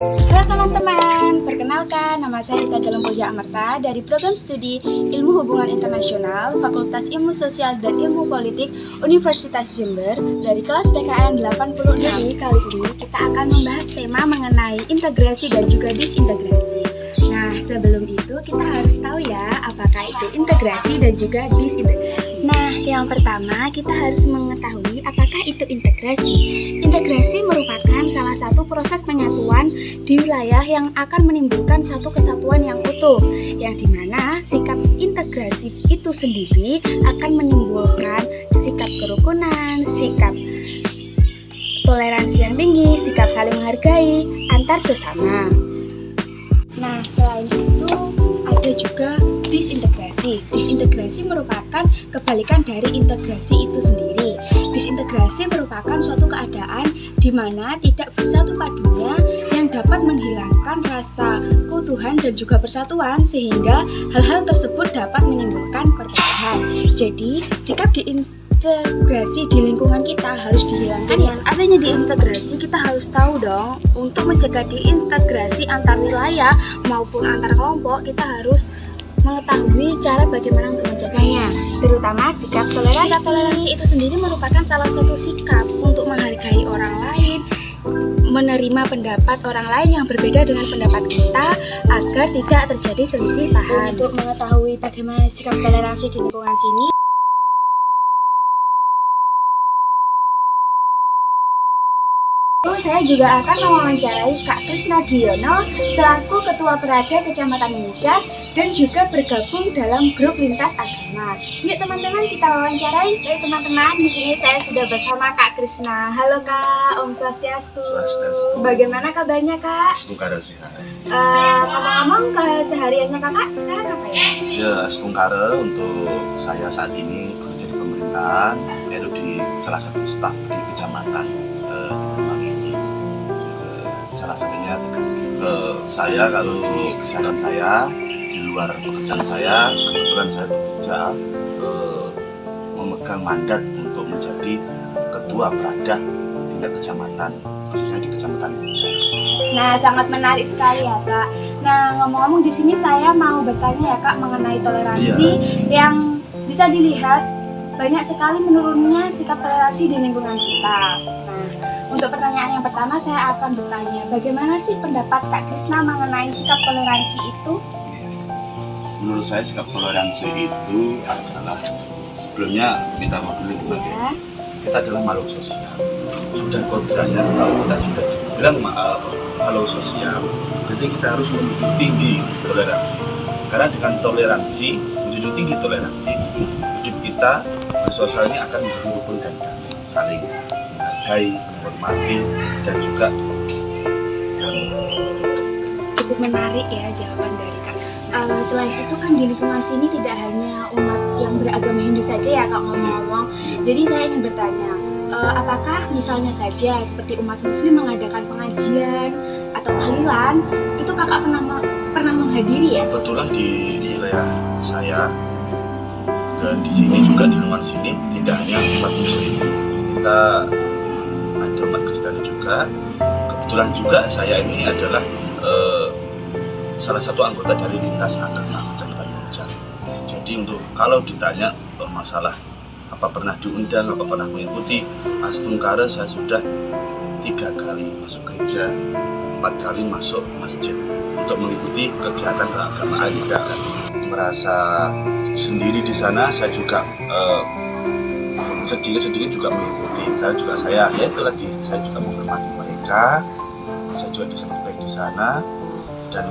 Halo teman-teman, perkenalkan nama saya Rita Dalam Poja Amerta dari Program Studi Ilmu Hubungan Internasional Fakultas Ilmu Sosial dan Ilmu Politik Universitas Jember dari kelas PKN 86. Jadi kali ini kita akan membahas tema mengenai integrasi dan juga disintegrasi. Nah, sebelum itu kita harus tahu ya apakah itu integrasi dan juga disintegrasi. Nah, yang pertama kita harus mengetahui apakah itu integrasi. Integrasi merupakan salah satu proses penyatuan di wilayah yang akan menimbulkan satu kesatuan yang utuh, yang dimana sikap integrasi itu sendiri akan menimbulkan sikap kerukunan, sikap toleransi yang tinggi, sikap saling menghargai antar sesama. Nah, selain itu ada juga disintegrasi. Disintegrasi merupakan kebalikan dari integrasi itu sendiri. Disintegrasi merupakan suatu keadaan di mana tidak bersatu padunya yang dapat menghilangkan rasa keutuhan dan juga persatuan, sehingga hal-hal tersebut dapat menimbulkan perpecahan. Jadi, sikap diintegrasi di lingkungan kita harus dihilangkan. Dengan adanya diintegrasi, kita harus tahu dong, untuk mencegah diintegrasi antar wilayah maupun antar kelompok, kita harus mengetahui cara bagaimana untuk mencegahnya, terutama sikap toleransi. Sikap toleransi itu sendiri merupakan salah satu sikap untuk menghargai orang lain, menerima pendapat orang lain yang berbeda dengan pendapat kita agar tidak terjadi selisih paham. Untuk mengetahui bagaimana sikap toleransi di lingkungan sini, saya juga akan mewawancarai Kak Krisna Dwiyono selaku Ketua Perada Kecamatan Muncat dan juga bergabung dalam grup lintas agama. Yuk teman-teman, kita wawancarai. Baik teman-teman, di sini saya sudah bersama Kak Krisna. Halo Kak, Om Swastiastu. Bagaimana kabarnya Kak? Setungkara sehat. Ngomong-ngomong, kesehariannya Kakak sekarang apa ya? Ya, setungkara untuk saya saat ini bekerja di pemerintahan, yaitu di salah satu staf di kecamatan Kemang ini. Salah satunya saya kalau di keseharian saya, di luar pekerjaan saya, kebetulan saya bekerja memegang mandat untuk menjadi ketua perada tingkat kecamatan, khususnya di kecamatan Muncat. Nah, sangat menarik sekali ya Kak. Nah, ngomong-ngomong di sini saya mau bertanya ya Kak mengenai toleransi yang bisa dilihat banyak sekali menurunnya sikap toleransi di lingkungan kita. Nah, untuk pertanyaan yang pertama saya akan bertanya, bagaimana sih pendapat Kak Krisna mengenai sikap toleransi itu? Menurut saya sikap toleransi itu adalah, sebelumnya minta maaf dulu ya. Kita adalah makhluk sosial. Sudah kodratnya kalau kita sudah dibilang makhluk sosial, jadi kita harus menjunjung tinggi toleransi. Karena dengan toleransi, menjunjung tinggi toleransi, hidup kita bersosial ini akan menjadi rukun dan damai, saling menghargai, menghormati, dan juga cukup menarik ya jawaban dari Kak Krisna. Selain itu kan di lingkungan sini tidak hanya umat yang beragama Hindu saja ya Kak ngomong-ngomong. Jadi saya ingin bertanya, apakah misalnya saja seperti umat Muslim mengadakan pengajian atau tahlilan, itu Kakak pernah menghadiri ya? Kebetulan di wilayah saya dan di sini juga, di lingkungan sini tidak hanya umat Muslim, kita ada umat Kristen juga. Kebetulan juga saya ini adalah salah satu anggota dari lintas agama Kecamatan Muncat. Jadi untuk kalau ditanya masalah apa pernah diundang, apa pernah mengikuti Astungkara, saya sudah 3 kali masuk gereja, 4 kali masuk masjid untuk mengikuti kegiatan keagamaan. Tidak merasa sendiri di sana, saya juga sedikit juga mengikuti. Saya ya itu tadi, saya juga menghormati mereka, saya juga disambut baik di sana, dan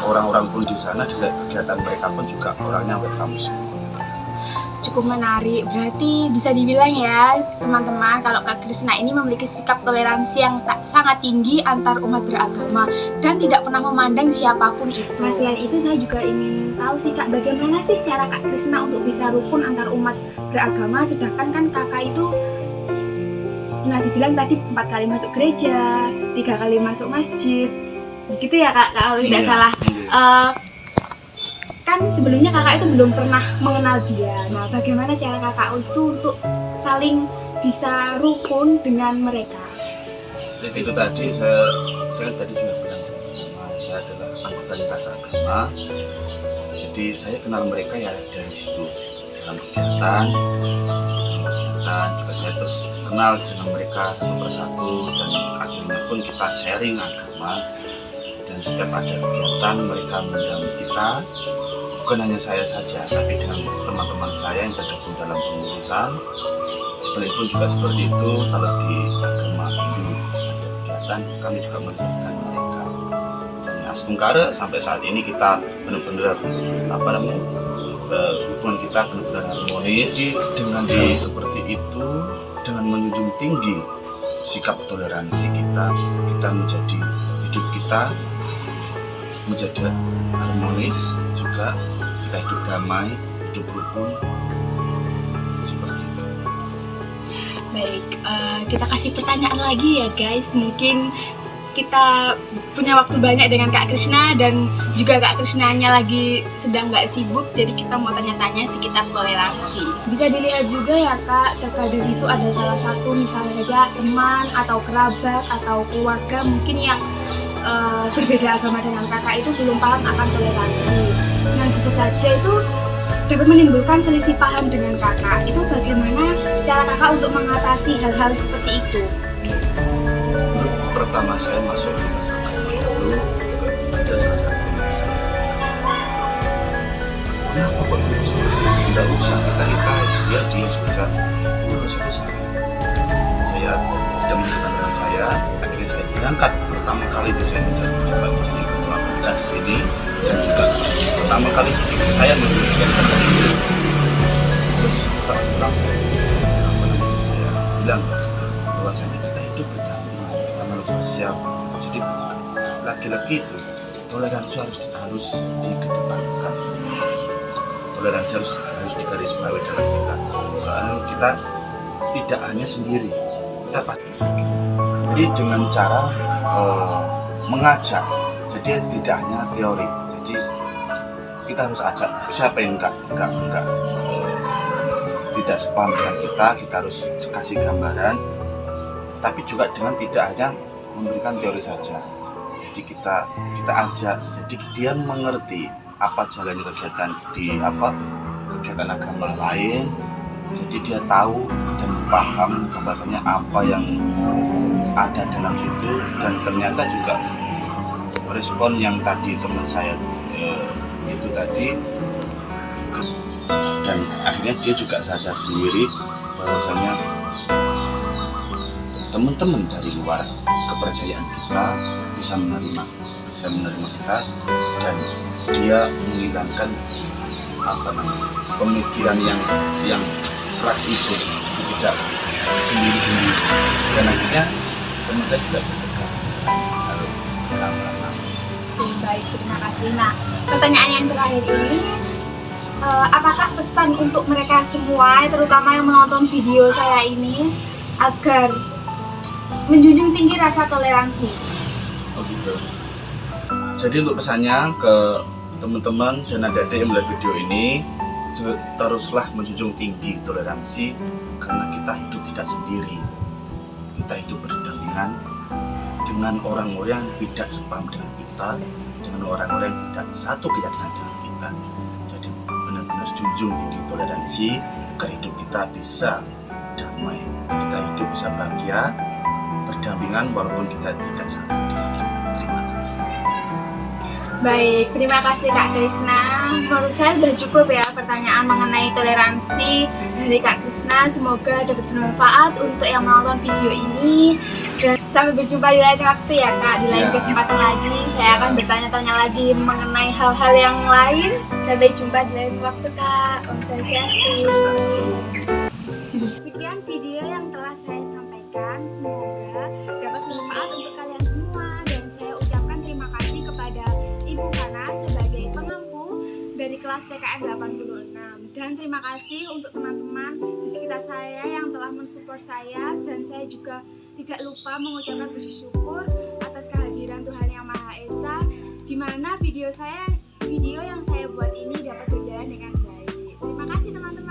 orang-orang pun di sana juga kegiatan mereka pun juga orangnya welcome semua. Cukup menarik, berarti bisa dibilang ya teman-teman kalau Kak Krisna ini memiliki sikap toleransi yang sangat tinggi antar umat beragama dan tidak pernah memandang siapapun itu. Nah, selain itu saya juga ingin tahu sih Kak, bagaimana sih cara Kak Krisna untuk bisa rukun antar umat beragama, sedangkan kan Kakak itu dibilang tadi 4 kali masuk gereja, 3 kali masuk masjid, begitu ya Kak kalau tidak salah. Kan sebelumnya Kakak itu belum pernah mengenal dia. Nah, bagaimana cara Kakak itu untuk saling bisa rukun dengan mereka? Jadi itu tadi saya tadi sudah bilang, saya adalah anggota lintas agama. Jadi saya kenal mereka ya dari situ, dalam kegiatan juga saya terus kenal dengan mereka satu persatu, dan akhirnya pun kita sharing agama. Dan setiap ada kegiatan mereka mengundang kita, bukan hanya saya saja, tapi dengan teman-teman saya yang tergabung dalam pengurusan. Sekalipun juga seperti itu, kalau di agama Hindu ada kegiatan, kami juga melibatkan mereka. Dan Astungkara sampai saat ini kita benar-benar hubungan kita benar-benar harmonis. Dengan seperti itu, dengan menjunjung tinggi sikap toleransi kita menjadi hidup kita menjadi harmonis, juga kita hidup damai, hidup rukun, seperti itu. Baik, kita kasih pertanyaan lagi ya guys. Mungkin kita punya waktu banyak dengan Kak Krishna, dan juga Kak Krishnanya lagi sedang nggak sibuk, jadi kita mau tanya-tanya sekitar toleransi. Bisa dilihat juga ya Kak, terkadang itu ada salah satu misalnya saja teman atau kerabat atau keluarga mungkin yang berbeda agama dengan kakak itu belum paham akan toleransi. Nah, bisa saja itu dapat menimbulkan selisih paham dengan kakak. Itu bagaimana cara kakak untuk mengatasi hal-hal seperti itu? Pertama saya masuk ke agama itu ada salah satu yang saya kenapa kok bisa? Tidak usah kita dia juga urus itu saya tidak menyebutkan dengan saya. Akhirnya saya berangkat pertama kali itu saya menjadi ketua pecah di sini, dan juga pertama kali saya menunjukkan tentang itu. Terus setelah pulang saya bilang bahwasanya kita hidup berdampingan, kita manusia sosial. Jadi laki-laki itu toleransi harus dikedepankan. Toleransi harus digarisbawahi dalam kita. Soalnya kita tidak hanya sendiri, kita pasti. Jadi dengan cara mengajak, jadi tidak hanya teori. Jadi kita harus ajak siapa yang tidak sepaham dengan kita harus kasih gambaran, tapi juga dengan tidak hanya memberikan teori saja. Jadi kita ajak, jadi dia mengerti apa jalannya kegiatan di kegiatan agama lain. Jadi dia tahu dan paham bahwasanya apa yang ada dalam situ, dan ternyata juga respon yang tadi teman saya itu tadi, dan akhirnya dia juga sadar sendiri bahwasanya teman-teman dari luar kepercayaan kita bisa menerima kita, dan dia menghilangkan pemikiran yang keras itu tidak sendiri-sendiri, dan akhirnya teman saya juga berdekat. Baik, terima kasih. Nah, pertanyaan yang terakhir ini, apakah pesan untuk mereka semua, terutama yang menonton video saya ini, agar menjunjung tinggi rasa toleransi? Oh gitu. Jadi untuk pesannya ke teman-teman dan adik-adik yang melihat video ini, teruslah menjunjung tinggi toleransi, karena kita hidup tidak sendiri. Kita hidup berdampingan dengan orang-orang yang tidak sepaham dengan kita, dengan orang-orang yang tidak satu keyakinan dengan kita. Jadi benar-benar junjung tinggi toleransi agar hidup kita bisa damai, kita hidup bisa bahagia, berdampingan walaupun kita tidak satu keyakinan. Terima kasih. Baik, terima kasih Kak Krishna. Menurut saya sudah cukup ya pertanyaan mengenai toleransi dari Kak Krishna. Semoga dapat bermanfaat untuk yang menonton video ini. Dan sampai berjumpa di lain waktu ya Kak, di lain kesempatan lagi. Saya akan bertanya-tanya lagi mengenai hal-hal yang lain. Sampai jumpa di lain waktu Kak. Om Swastiastu. Sekian video yang telah saya sampaikan. Semoga dapat bermanfaat untuk kalian semua. Dan saya ucapkan terima kasih kepada Ibu Kana sebagai pengampu dari kelas PKN 86. Dan terima kasih untuk teman-teman di sekitar saya yang telah mensupport saya. Dan saya juga tidak lupa mengucapkan puji syukur atas kehadiran Tuhan Yang Maha Esa, di mana video yang saya buat ini dapat berjalan dengan baik. Terima kasih teman-teman.